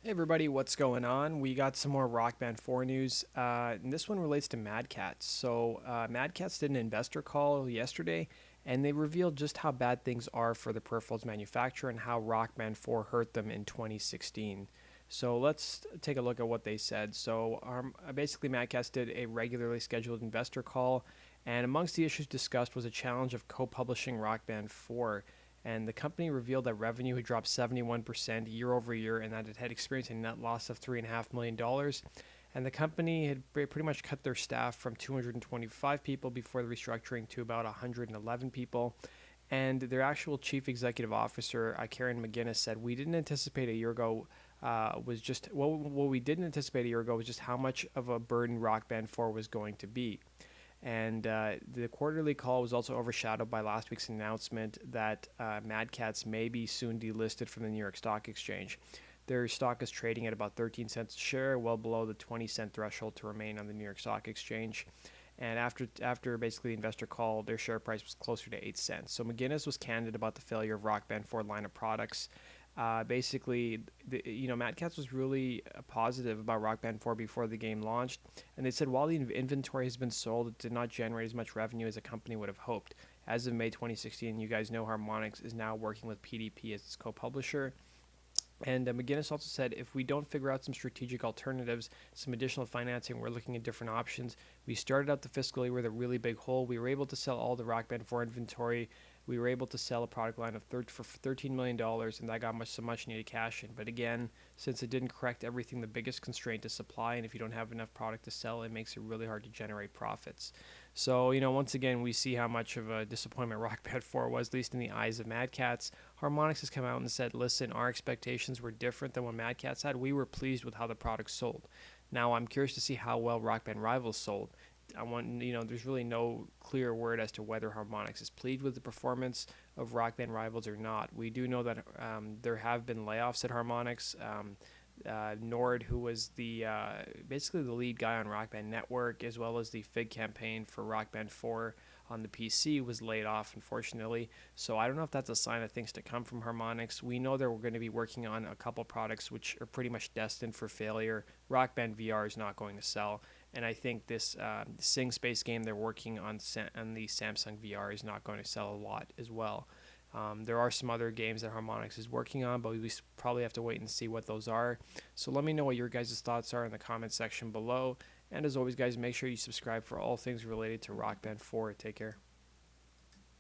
Hey everybody, what's going on? We got some more Rock Band 4 news, and this one relates to Madcatz. Madcatz did an investor call yesterday, and they revealed just how bad things are for the peripherals manufacturer and how Rock Band 4 hurt them in 2016. So let's take a look at what they said. Basically, Madcatz did a regularly scheduled investor call, and amongst the issues discussed was a challenge of co-publishing Rock Band 4, and the company revealed that revenue had dropped 71% year over year and that it had experienced a net loss of $3.5 million. And the company had pretty much cut their staff from 225 people before the restructuring to about 111 people. And their actual chief executive officer, Karen McGinnis, said, "We didn't anticipate a year ago was just what we didn't anticipate a year ago was just how much of a burden Rock Band 4 was going to be." And the quarterly call was also overshadowed by last week's announcement that Madcatz may be soon delisted from the New York Stock Exchange. Their stock is trading at about 13 cents a share, well below the 20-cent threshold to remain on the New York Stock Exchange. And after basically the investor call, their share price was closer to 8 cents. So McGinnis was candid about the failure of Rock Band 4 line of products. Matt Katz was really positive about Rock Band 4 before the game launched, and they said while the inventory has been sold, it did not generate as much revenue as the company would have hoped. As of May 2016, you guys know Harmonix is now working with PDP as its co-publisher. And McGinnis also said, if we don't figure out some strategic alternatives, some additional financing, we're looking at different options. We started out the fiscal year with a really big hole. We were able to sell all the Rock Band 4 inventory. We were able to sell a product line of for $13 million, and that got some much needed cash in. But again, since it didn't correct everything, the biggest constraint is supply, and if you don't have enough product to sell, it makes it really hard to generate profits. So, once again, we see how much of a disappointment Rock Band 4 was, at least in the eyes of Madcatz. Harmonix has come out and said, listen, our expectations were different than what Madcatz had. We were pleased with how the product sold. Now, I'm curious to see how well Rock Band Rivals sold. There's really no clear word as to whether Harmonix is pleased with the performance of Rock Band Rivals or not. We do know that there have been layoffs at Harmonix. Nord, who was basically the lead guy on Rock Band Network, as well as the FIG campaign for Rock Band 4 on the PC, was laid off, unfortunately. So I don't know if that's a sign of things to come from Harmonix. We know that we're going to be working on a couple products which are pretty much destined for failure. Rock Band VR is not going to sell, and I think this Sing Space game they're working on the Samsung VR is not going to sell a lot as well. There are some other games that Harmonix is working on, but we probably have to wait and see what those are. So let me know what your guys' thoughts are in the comment section below. And as always, guys, make sure you subscribe for all things related to Rock Band 4. Take care.